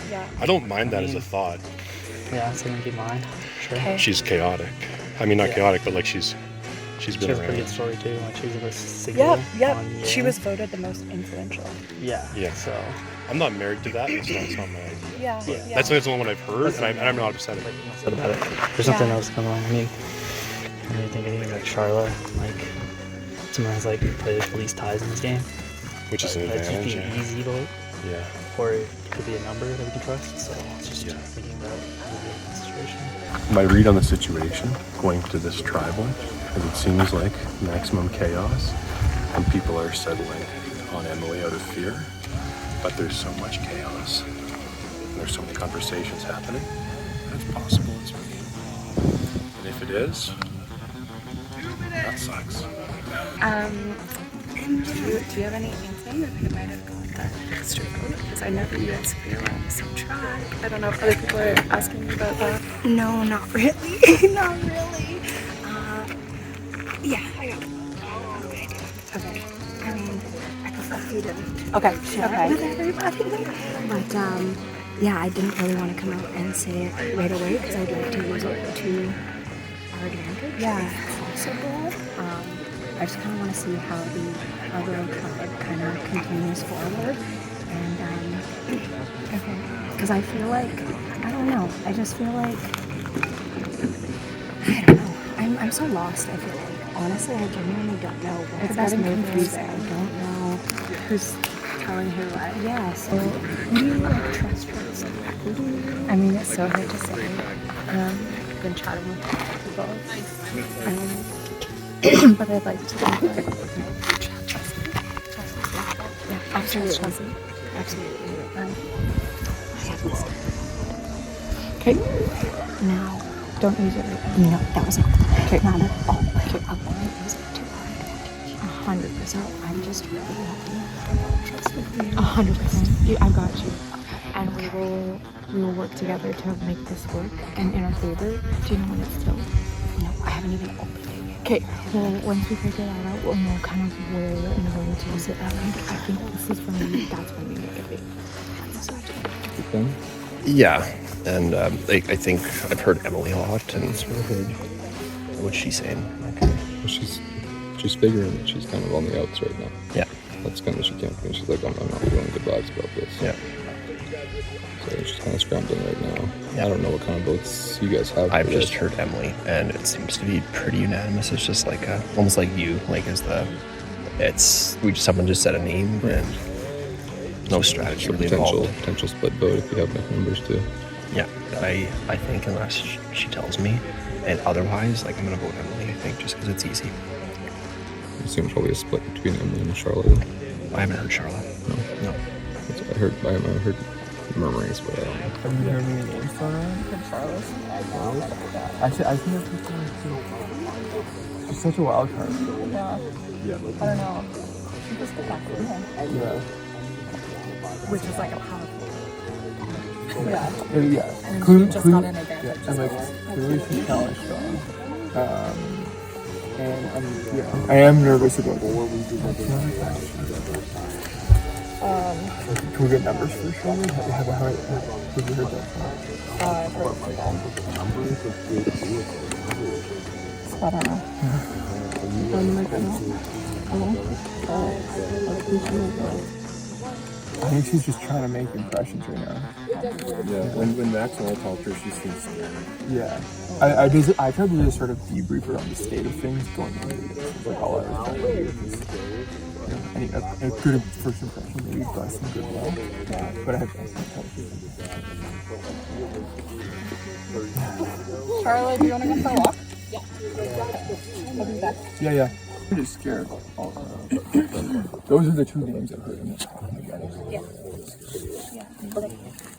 Yeah. I don't mind that as a thought. Yeah, that's something to keep in mind. Sure. Okay. She's chaotic. I mean, not Yeah. chaotic, but like she's She been has a around. pretty good story too. Like she was with Sigil. Yep. on the She air. was voted the most influential. Yeah. Yeah. So. I'm not married to that. It's not my idea. Yeah. That's the only one I've heard, and I'm not upset about Said about it. There's something else going on. I mean, when you think anything like Charlotte, like someone has like played the least ties in this game, which is an that's just advantage. being easy to like. Yeah. Or it could be a number that we can trust. So it's just thinking about how to deal with the situation. My read on the situation going to this tribal is it seems like maximum chaos, and people are settling on Emily out of fear. But there's so much chaos, and there's so many conversations happening. It's possible it's me. And if it is, that sucks. Do you have any inkling that they might have got that extra vote? Because I know that you guys feel on the same track. I don't know if other people are asking you about that. No, not really. Not really. Yeah, I got it. Okay. I mean, I prefer if you didn't. Okay. Share it with everybody. But yeah, I didn't really want to come out and say it right away because I'd like to use it to our advantage. Yeah. If possible. I just kind of want to see how the other tribe kind of continues forward. And, okay. Because I feel like, I don't know, I just feel like, I don't know. I'm so lost, I feel like. Honestly, I genuinely don't know what the best move is. I don't know who's telling who what. Yeah, so who do you like trust? I mean, it's so hard to say. I've been chatting with people. But I'd like to think that yeah, absolutely. Absolutely. Okay. Now, don't use it right now. No, that was it. Okay. Not at all. Okay. I won't use it too hard. 100%. I'm just really hoping trust with you. 100%. I got you. And we will work together to make this work and in our favor. Do you know when it's still? No, I haven't even opened it yet. Okay. Well, once we figure that out, we'll know kind of where and going to use it. I think this is when that's when we make it big. Yeah, and I think I've heard Emily a lot, and sort of heard what she's saying. Okay. Well, she's figuring that she's kind of on the outs right now. Yeah. That's kind of, she can't finish. She's like, I'm not feeling good vibes about this. Yeah. So she's kind of scrambling right now. Yeah. I don't know what kind of votes you guys have. I've just heard Emily, and it seems to be pretty unanimous. It's just like almost like you, like someone just said a name and no strategy really involved. Potential split vote if you have enough numbers too. Yeah, I think unless she tells me, and otherwise, like I'm gonna vote Emily. I think just because it's easy. I assume probably a split between Emily and Charlotte. I haven't heard Charlotte. No. That's what I heard. I heard murmurings, but I don't know. Have you heard any names thrown around from Charlotte? Actually, I think that's she's such a wild card. Yeah. I don't know. She just got back from him. Yeah. Which is like a powerful. Yeah. And she just got in again. Yeah. And like, really she's challenged strong. And I am nervous about it. Can we get numbers for Charlotte? Have you heard that? I've heard I don't know. I think she's just trying to make impressions right now. Yeah, when Max and I talked to her, she seems scared. Yeah. I tried to just sort of debrief her on the state of things going into this. Like all I was trying to do is a good first impression, maybe bless and goodwill. But I can't tell you. Charlotte, do you want to go for a walk? Yeah. I'm just scared. Those are the two names I've heard.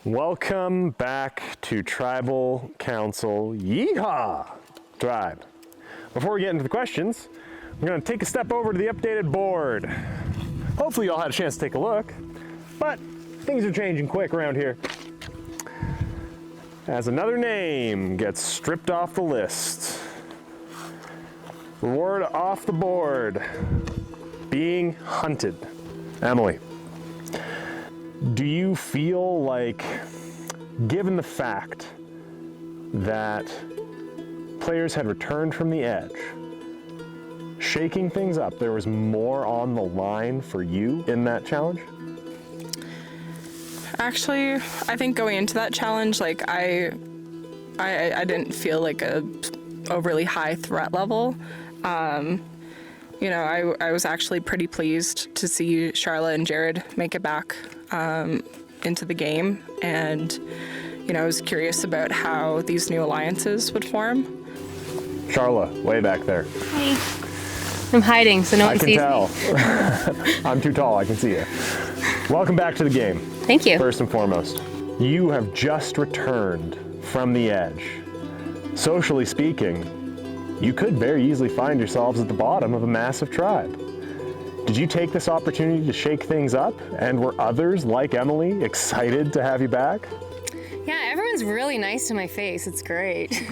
Welcome back to Tribal Council Yeehaw Tribe. Before we get into the questions, we're going to take a step over to the updated board. Hopefully you all had a chance to take a look, but things are changing quick around here. As another name gets stripped off the list. Reward off the board. Being hunted. Emily, do you feel like, given the fact that players had returned from the edge, shaking things up, there was more on the line for you in that challenge? Actually, I think going into that challenge, like I didn't feel like a overly high threat level. You know, I was actually pretty pleased to see Charlotte and Jared make it back into the game, and you know, I was curious about how these new alliances would form. Charlotte, way back there. Hi. I'm hiding, so no one sees me. I can tell. I'm too tall, I can see you. Welcome back to the game. Thank you. First and foremost, you have just returned from the edge. Socially speaking, you could very easily find yourselves at the bottom of a massive tribe. Did you take this opportunity to shake things up? And were others, like Emily, excited to have you back? Yeah, everyone's really nice to my face. It's great.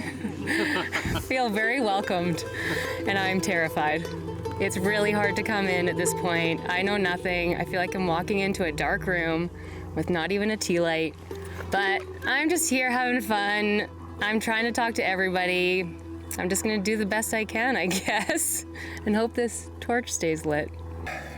I feel very welcomed, and I'm terrified. It's really hard to come in at this point. I know nothing. I feel like I'm walking into a dark room with not even a tea light. But I'm just here having fun. I'm trying to talk to everybody. I'm just gonna do the best I can, I guess, and hope this torch stays lit.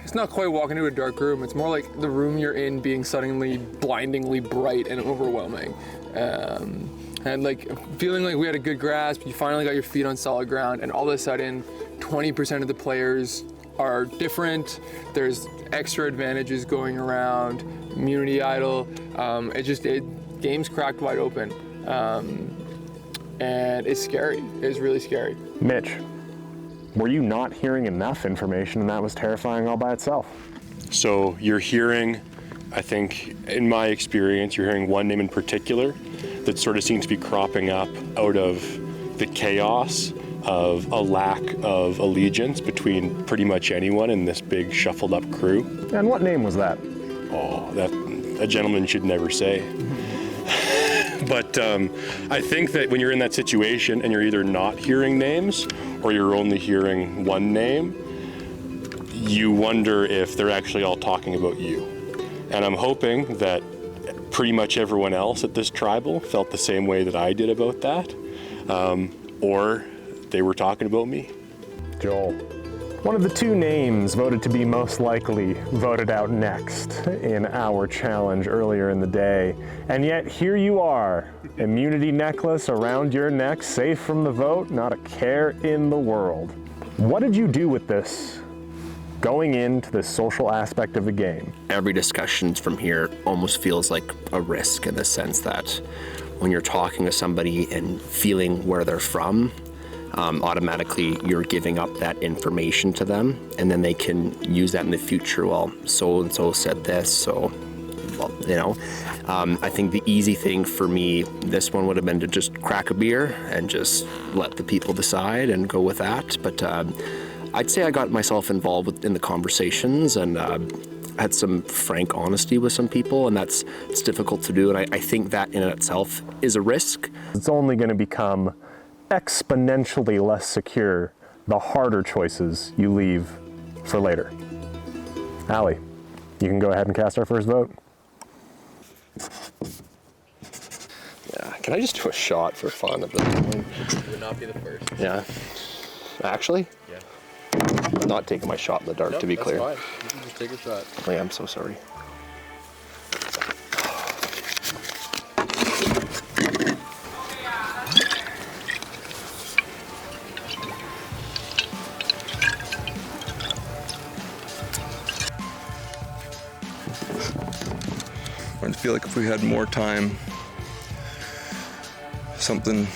It's not quite walking into a dark room. It's more like the room you're in being suddenly blindingly bright and overwhelming. And like feeling like we had a good grasp, you finally got your feet on solid ground, and all of a sudden 20% of the players are different. There's extra advantages going around, immunity idol. Game's cracked wide open. And it's scary. It's really scary. Mitch, were you not hearing enough information and that was terrifying all by itself? So you're hearing, I think, in my experience, you're hearing one name in particular that sort of seems to be cropping up out of the chaos of a lack of allegiance between pretty much anyone in this big shuffled up crew. And what name was that? Oh, that a gentleman should never say. But I think that when you're in that situation and you're either not hearing names or you're only hearing one name, you wonder if they're actually all talking about you. And I'm hoping that pretty much everyone else at this tribal felt the same way that I did about that, or they were talking about me. Joel, one of the two names voted to be most likely voted out next in our challenge earlier in the day. And yet here you are, immunity necklace around your neck, safe from the vote, not a care in the world. What did you do with this going into the social aspect of the game? Every discussion from here almost feels like a risk, in the sense that when you're talking to somebody and feeling where they're from, automatically you're giving up that information to them, and then they can use that in the future. Well, so-and-so said this, so, well, you know. I think the easy thing for me, this one would have been to just crack a beer and just let the people decide and go with that. But I'd say I got myself involved in the conversations and had some frank honesty with some people, and it's difficult to do. And I think that in itself is a risk. It's only going to become exponentially less secure the harder choices you leave for later. Allie, you can go ahead and cast our first vote. Yeah, can I just do a shot for fun at this point? You would not be the first. Yeah. Actually? Yeah. I'm not taking my shot in the dark, Nope, to be clear. That's fine. You can just take a shot. Oh, yeah, I'm so sorry. I feel like if we had more time, something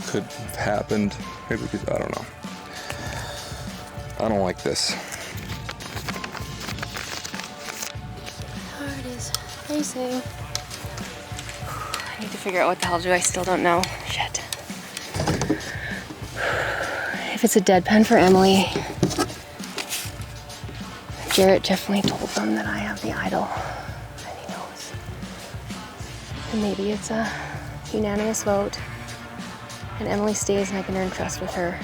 could have happened. Maybe we could, I don't know. I don't like this. My heart is racing. I need to figure out what the hell to do. I still don't know. Shit. If it's a dead pen for Emily, Jarrett definitely told them that I have the idol. And he knows. And maybe it's a unanimous vote. And Emily stays and I can earn trust with her.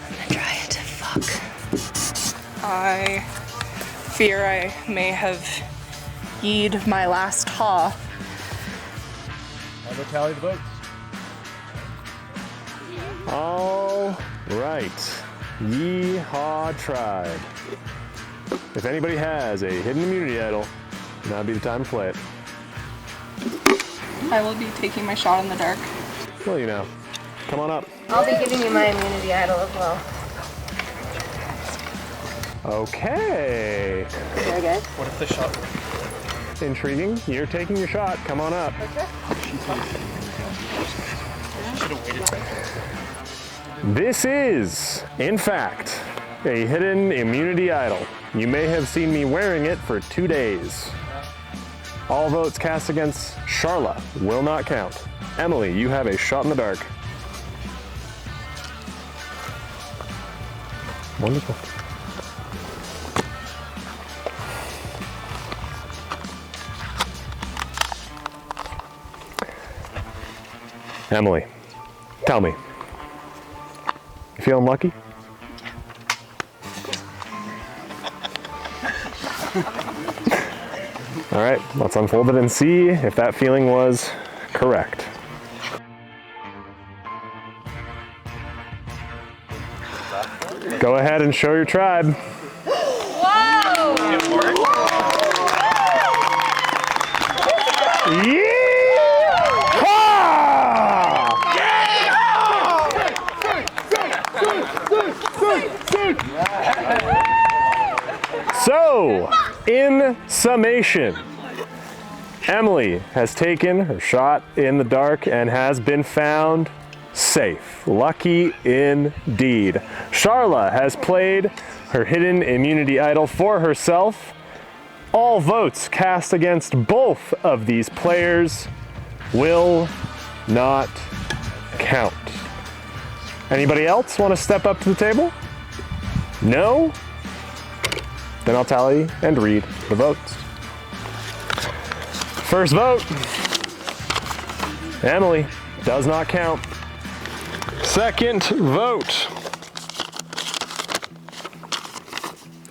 I'm gonna try it. Fuck. I fear I may have yeed my last haw. I'll go tally the votes. All right, Yeehaw Tribe. If anybody has a hidden immunity idol, now would be the time to play it. I will be taking my shot in the dark. Well, you know, come on up. I'll be giving you my immunity idol as well. Okay. Very good. What if the shot? Intriguing. You're taking your shot. Come on up. This is, in fact, a hidden immunity idol. You may have seen me wearing it for 2 days. All votes cast against Charla will not count. Emily, you have a shot in the dark. Wonderful. Emily, tell me, you feeling lucky? All right, let's unfold it and see if that feeling was correct. Go ahead and show your tribe. So, in summation, Emily has taken her shot in the dark and has been found safe. Lucky indeed. Charla has played her hidden immunity idol for herself. All votes cast against both of these players will not count. Anybody else want to step up to the table? No? Then I'll tally and read the votes. First vote, Emily, does not count. Second vote,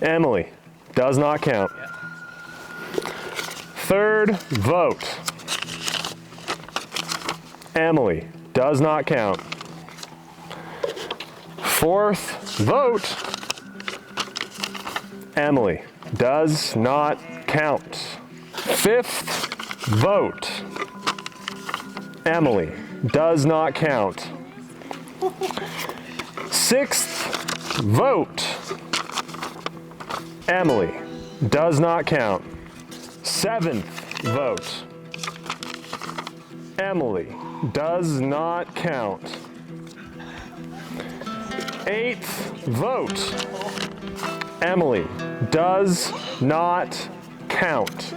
Emily, does not count. Third vote, Emily, does not count. Fourth vote, Emily, does not count. Fifth vote, Emily, does not count. Sixth vote, Emily, does not count. Seventh vote, Emily, does not count. Eighth vote, Emily, does not count.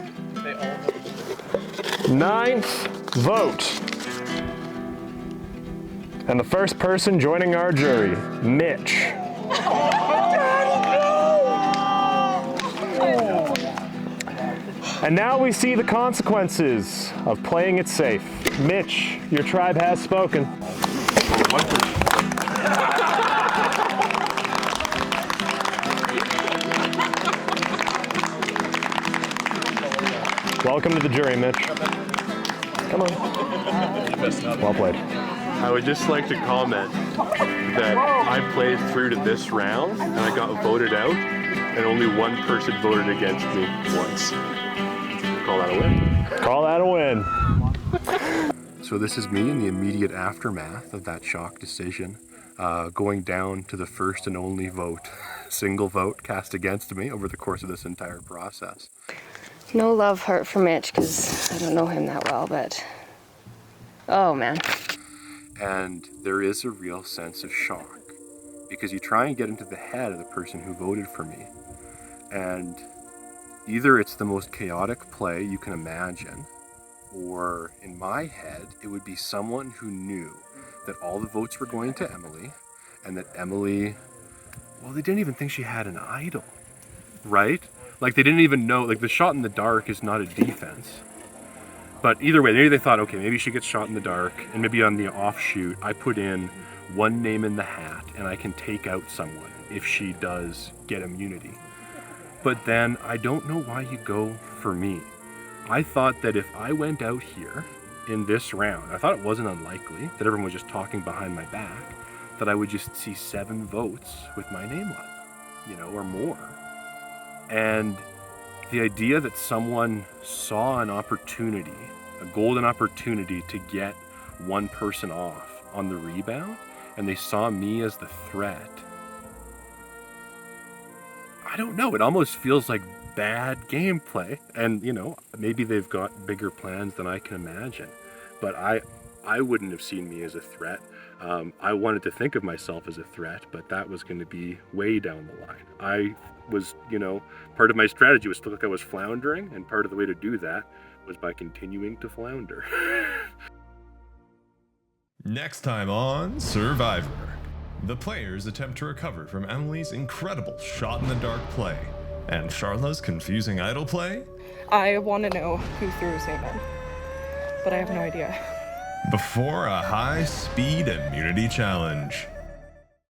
Ninth vote. And the first person joining our jury, Mitch. And now we see the consequences of playing it safe. Mitch, your tribe has spoken. Welcome to the jury, Mitch. Come on. Well played. I would just like to comment that I played through to this round and I got voted out and only one person voted against me once. Call that a win. Call that a win. So this is me in the immediate aftermath of that shock decision, going down to the first and only vote, single vote cast against me over the course of this entire process. No love heart for Mitch, because I don't know him that well, but oh man. And there is a real sense of shock because you try and get into the head of the person who voted for me, and either it's the most chaotic play you can imagine, or in my head it would be someone who knew that all the votes were going to Emily and that Emily, well, they didn't even think she had an idol, right? Like they didn't even know, like the shot in the dark is not a defense. But either way, maybe they thought, okay, maybe she gets shot in the dark, and maybe on the offshoot, I put in one name in the hat, and I can take out someone if she does get immunity. But then, I don't know why you go for me. I thought that if I went out here in this round, I thought it wasn't unlikely that everyone was just talking behind my back, that I would just see 7 votes with my name on it, you know, or more. And the idea that someone saw an opportunity, a golden opportunity to get one person off on the rebound, and they saw me as the threat. I don't know, it almost feels like bad gameplay. And, you know, maybe they've got bigger plans than I can imagine. But I wouldn't have seen me as a threat. I wanted to think of myself as a threat, but that was going to be way down the line. I was, you know, part of my strategy was to look like I was floundering, and part of the way to do that was by continuing to flounder. Next time on Survivor, the players attempt to recover from Emily's incredible shot-in-the-dark play and Charla's confusing idol play. I want to know who threw his name in, but I have no idea. Before a high-speed immunity challenge.